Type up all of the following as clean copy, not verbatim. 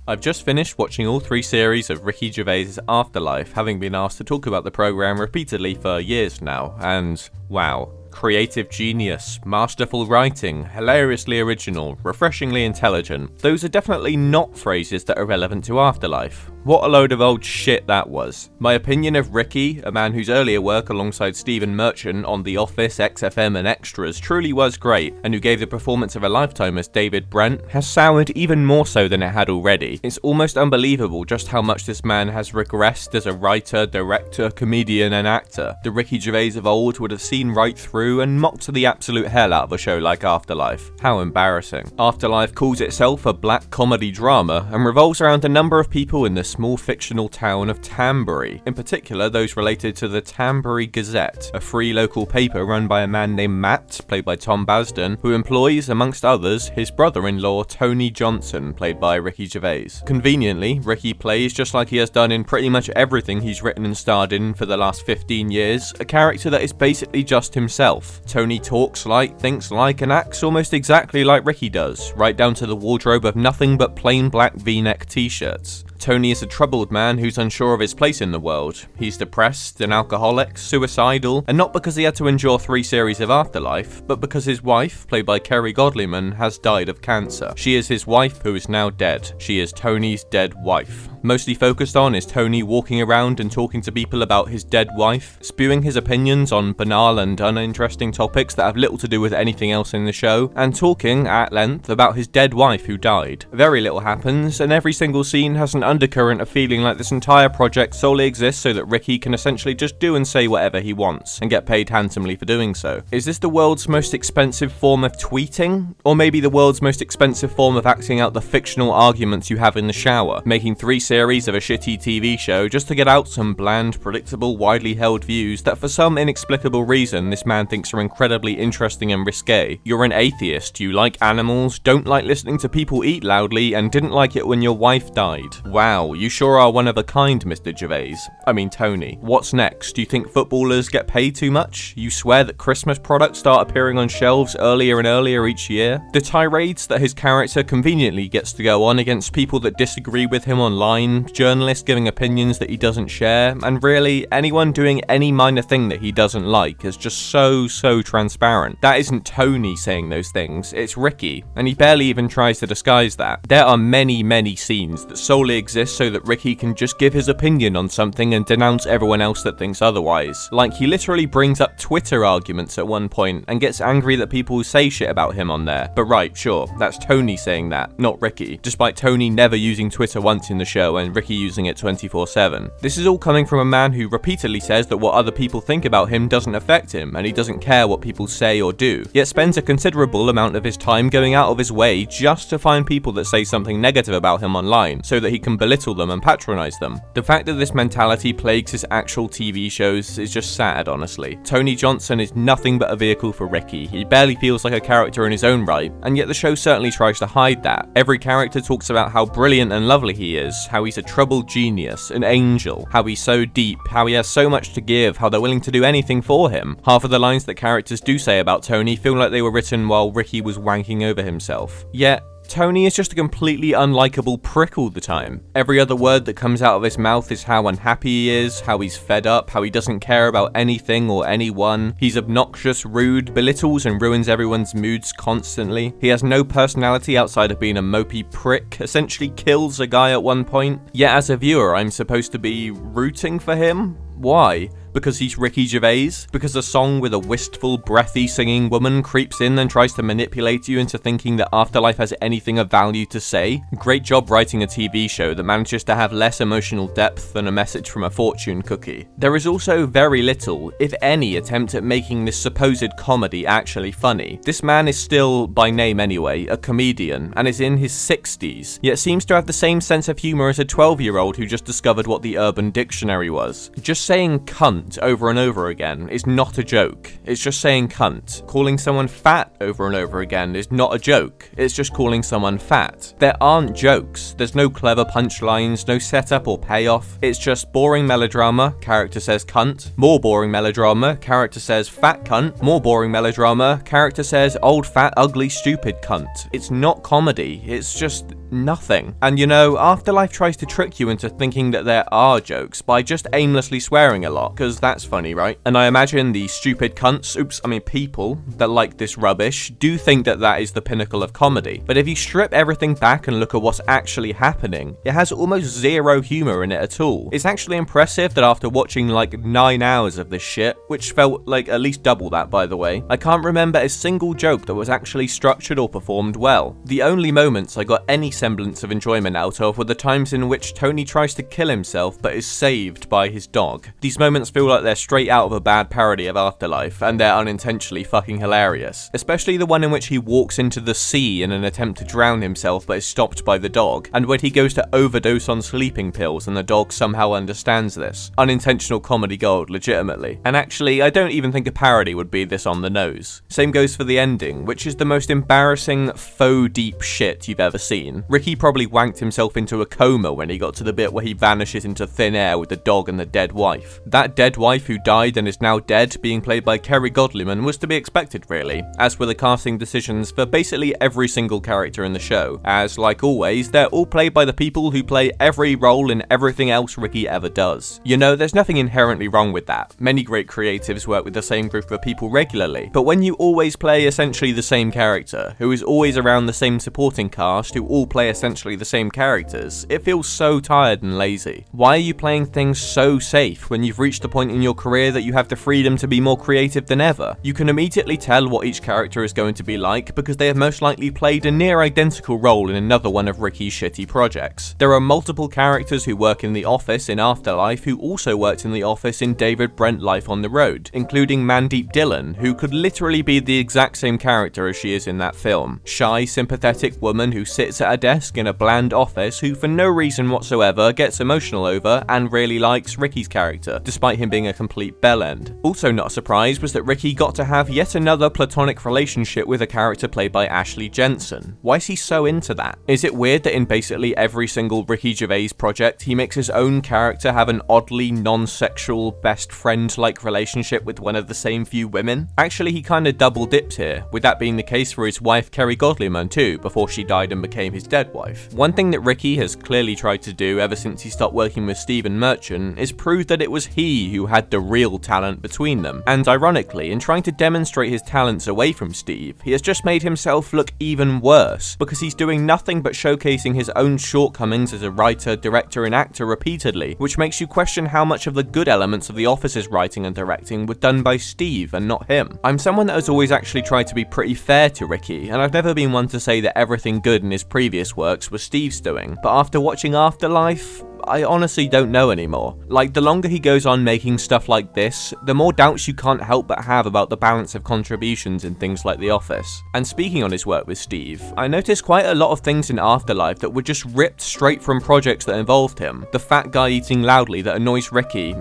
I've just finished watching all 3 series of Ricky Gervais' Afterlife, having been asked to talk about the programme repeatedly for years now, and wow. Creative genius, masterful writing, hilariously original, refreshingly intelligent. Those are definitely not phrases that are relevant to Afterlife. What a load of old shit that was. My opinion of Ricky, a man whose earlier work alongside Stephen Merchant on The Office, XFM and Extras truly was great, and who gave the performance of a lifetime as David Brent, has soured even more so than it had already. It's almost unbelievable just how much this man has regressed as a writer, director, comedian and actor. The Ricky Gervais of old would have seen right through and mocked the absolute hell out of a show like Afterlife. How embarrassing. Afterlife calls itself a black comedy drama and revolves around a number of people in the small fictional town of Tambury, in particular those related to the Tambury Gazette, a free local paper run by a man named Matt, played by Tom Basden, who employs, amongst others, his brother-in-law Tony Johnson, played by Ricky Gervais. Conveniently, Ricky plays, just like he has done in pretty much everything he's written and starred in for the last 15 years, a character that is basically just himself. Tony talks like, thinks like, and acts almost exactly like Ricky does, right down to the wardrobe of nothing but plain black V-neck t-shirts. Tony is a troubled man who's unsure of his place in the world. He's depressed, an alcoholic, suicidal, and not because he had to endure 3 series of Afterlife, but because his wife, played by Kerry Godliman, has died of cancer. She is his wife who is now dead. She is Tony's dead wife. Mostly focused on is Tony walking around and talking to people about his dead wife, spewing his opinions on banal and uninteresting topics that have little to do with anything else in the show, and talking, at length, about his dead wife who died. Very little happens, and every single scene has an undercurrent of feeling like this entire project solely exists so that Ricky can essentially just do and say whatever he wants, and get paid handsomely for doing so. Is this the world's most expensive form of tweeting? Or maybe the world's most expensive form of acting out the fictional arguments you have in the shower, making 3 series of a shitty TV show just to get out some bland, predictable, widely held views that for some inexplicable reason this man thinks are incredibly interesting and risque? You're an atheist, you like animals, don't like listening to people eat loudly, and didn't like it when your wife died. Wow, you sure are one of a kind, Mr. Gervais. I mean Tony. What's next? Do you think footballers get paid too much? You swear that Christmas products start appearing on shelves earlier and earlier each year? The tirades that his character conveniently gets to go on against people that disagree with him online, journalists giving opinions that he doesn't share, and really anyone doing any minor thing that he doesn't like is just so transparent. That isn't Tony saying those things, it's Ricky, and he barely even tries to disguise that. There are many scenes that solely exist so that Ricky can just give his opinion on something and denounce everyone else that thinks otherwise. Like, he literally brings up Twitter arguments at one point and gets angry that people say shit about him on there. But right, sure, that's Tony saying that, not Ricky, despite Tony never using Twitter once in the show and Ricky using it 24/7. This is all coming from a man who repeatedly says that what other people think about him doesn't affect him, and he doesn't care what people say or do, yet spends a considerable amount of his time going out of his way just to find people that say something negative about him online, so that he can belittle them and patronize them. The fact that this mentality plagues his actual TV shows is just sad, honestly. Tony Johnson is nothing but a vehicle for Ricky. He barely feels like a character in his own right, and yet the show certainly tries to hide that. Every character talks about how brilliant and lovely he is, how he's a troubled genius, an angel, how he's so deep, how he has so much to give, how they're willing to do anything for him. Half of the lines that characters do say about Tony feel like they were written while Ricky was wanking over himself. Yet, Tony is just a completely unlikable prick all the time. Every other word that comes out of his mouth is how unhappy he is, how he's fed up, how he doesn't care about anything or anyone. He's obnoxious, rude, belittles and ruins everyone's moods constantly. He has no personality outside of being a mopey prick, essentially kills a guy at one point. Yet as a viewer, I'm supposed to be rooting for him? Why? Because he's Ricky Gervais? Because a song with a wistful, breathy singing woman creeps in and tries to manipulate you into thinking that Afterlife has anything of value to say? Great job writing a TV show that manages to have less emotional depth than a message from a fortune cookie. There is also very little, if any, attempt at making this supposed comedy actually funny. This man is still, by name anyway, a comedian, and is in his 60s, yet seems to have the same sense of humour as a 12-year-old who just discovered what the Urban Dictionary was. Just saying cunt over and over again is not a joke. It's just saying cunt. Calling someone fat over and over again is not a joke. It's just calling someone fat. There aren't jokes. There's no clever punchlines, no setup or payoff. It's just boring melodrama, character says cunt. More boring melodrama, character says fat cunt. More boring melodrama, character says old fat ugly stupid cunt. It's not comedy. It's just Nothing. And you know, Afterlife tries to trick you into thinking that there are jokes by just aimlessly swearing a lot, because that's funny, right? And I imagine the stupid cunts, people that like this rubbish do think that that is the pinnacle of comedy. But if you strip everything back and look at what's actually happening, it has almost zero humor in it at all. It's actually impressive that after watching like 9 hours of this shit, which felt like at least double that by the way, I can't remember a single joke that was actually structured or performed well. The only moments I got any semblance of enjoyment out of were the times in which Tony tries to kill himself but is saved by his dog. These moments feel like they're straight out of a bad parody of Afterlife, and they're unintentionally fucking hilarious. Especially the one in which he walks into the sea in an attempt to drown himself but is stopped by the dog, and when he goes to overdose on sleeping pills and the dog somehow understands this. Unintentional comedy gold, legitimately. And actually, I don't even think a parody would be this on the nose. Same goes for the ending, which is the most embarrassing faux deep shit you've ever seen. Ricky probably wanked himself into a coma when he got to the bit where he vanishes into thin air with the dog and the dead wife. That dead wife who died and is now dead, being played by Kerry Godliman, was to be expected really, as were the casting decisions for basically every single character in the show, as like always, they're all played by the people who play every role in everything else Ricky ever does. You know, there's nothing inherently wrong with that. Many great creatives work with the same group of people regularly, but when you always play essentially the same character, who is always around the same supporting cast, who all play essentially the same characters, it feels so tired and lazy. Why are you playing things so safe when you've reached a point in your career that you have the freedom to be more creative than ever? You can immediately tell what each character is going to be like because they have most likely played a near identical role in another one of Ricky's shitty projects. There are multiple characters who work in The Office in Afterlife who also worked in The Office in David Brent Life on the Road, including Mandeep Dhillon, who could literally be the exact same character as she is in that film. Shy, sympathetic woman who sits at a desk in a bland office who for no reason whatsoever gets emotional over and really likes Ricky's character, despite him being a complete bellend. Also not a surprise was that Ricky got to have yet another platonic relationship with a character played by Ashley Jensen. Why is he so into that? Is it weird that in basically every single Ricky Gervais project he makes his own character have an oddly non-sexual best friend-like relationship with one of the same few women? Actually, he kinda double dips here, with that being the case for his wife Kerry Godliman too, before she died and became his dead wife. One thing that Ricky has clearly tried to do ever since he stopped working with Stephen Merchant is prove that it was he who had the real talent between them, and ironically, in trying to demonstrate his talents away from Steve, he has just made himself look even worse, because he's doing nothing but showcasing his own shortcomings as a writer, director and actor repeatedly, which makes you question how much of the good elements of The Office's writing and directing were done by Steve and not him. I'm someone that has always actually tried to be pretty fair to Ricky, and I've never been one to say that everything good in his previous works was Steve's doing, but after watching Afterlife, I honestly don't know anymore. Like, the longer he goes on making stuff like this, the more doubts you can't help but have about the balance of contributions in things like The Office. And speaking on his work with Steve, I noticed quite a lot of things in Afterlife that were just ripped straight from projects that involved him. The fat guy eating loudly that annoys Ricky,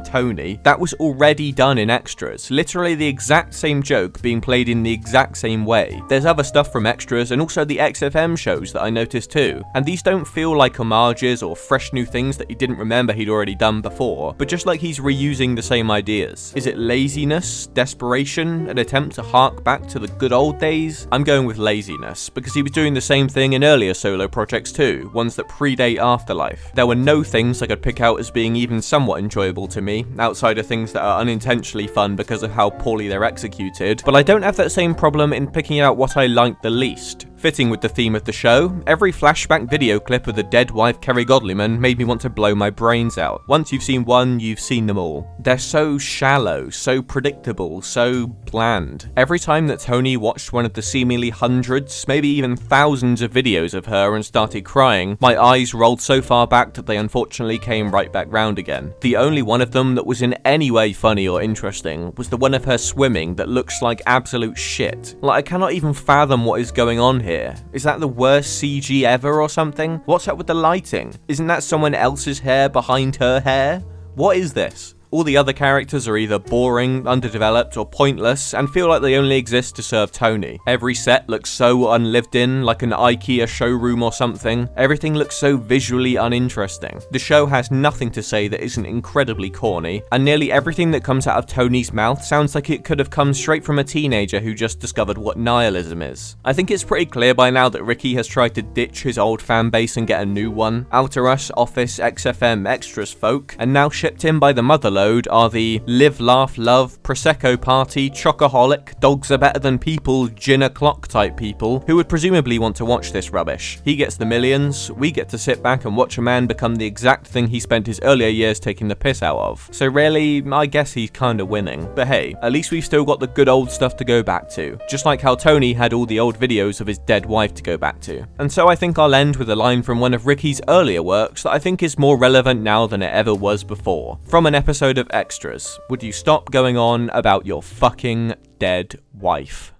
Tony, that was already done in extras. Literally the exact same joke being played in the exact same way. There's other stuff from extras and also the XFM shows that I noticed too, and these don't feel like homages or fresh new things that he didn't remember he'd already done before, but just like he's reusing the same ideas. Is it laziness, desperation, an attempt to hark back to the good old days? I'm going with laziness, because he was doing the same thing in earlier solo projects too, ones that predate Afterlife. There were no things I could pick out as being even somewhat enjoyable to me, outside of things that are unintentionally fun because of how poorly they're executed, but I don't have that same problem in picking out what I liked the least. Fitting with the theme of the show, every flashback video clip of the dead wife Kerry Godliman made me want to blow my brains out. Once you've seen one, you've seen them all. They're so shallow, so predictable, so bland. Every time that Tony watched one of the seemingly hundreds, maybe even thousands of videos of her and started crying, my eyes rolled so far back that they unfortunately came right back round again. The only one of them that was in any way funny or interesting was the one of her swimming that looks like absolute shit. Like, I cannot even fathom what is going on here. Is that the worst CG ever or something? What's up with the lighting? Isn't that someone else's hair behind her hair? What is this? All the other characters are either boring, underdeveloped, or pointless, and feel like they only exist to serve Tony. Every set looks so unlived in, like an IKEA showroom or something. Everything looks so visually uninteresting. The show has nothing to say that isn't incredibly corny, and nearly everything that comes out of Tony's mouth sounds like it could have come straight from a teenager who just discovered what nihilism is. I think it's pretty clear by now that Ricky has tried to ditch his old fan base and get a new one. Outer Us, Office, XFM, Extras folk, and now shipped in by the motherload are the Live, Laugh, Love, Prosecco Party, Chocoholic, Dogs Are Better Than People, Gin O'Clock type people who would presumably want to watch this rubbish. He gets the millions, we get to sit back and watch a man become the exact thing he spent his earlier years taking the piss out of. So really, I guess he's kinda winning. But hey, at least we've still got the good old stuff to go back to. Just like how Tony had all the old videos of his dead wife to go back to. And so I think I'll end with a line from one of Ricky's earlier works that I think is more relevant now than it ever was before. From an episode of Extras, would you stop going on about your fucking dead wife?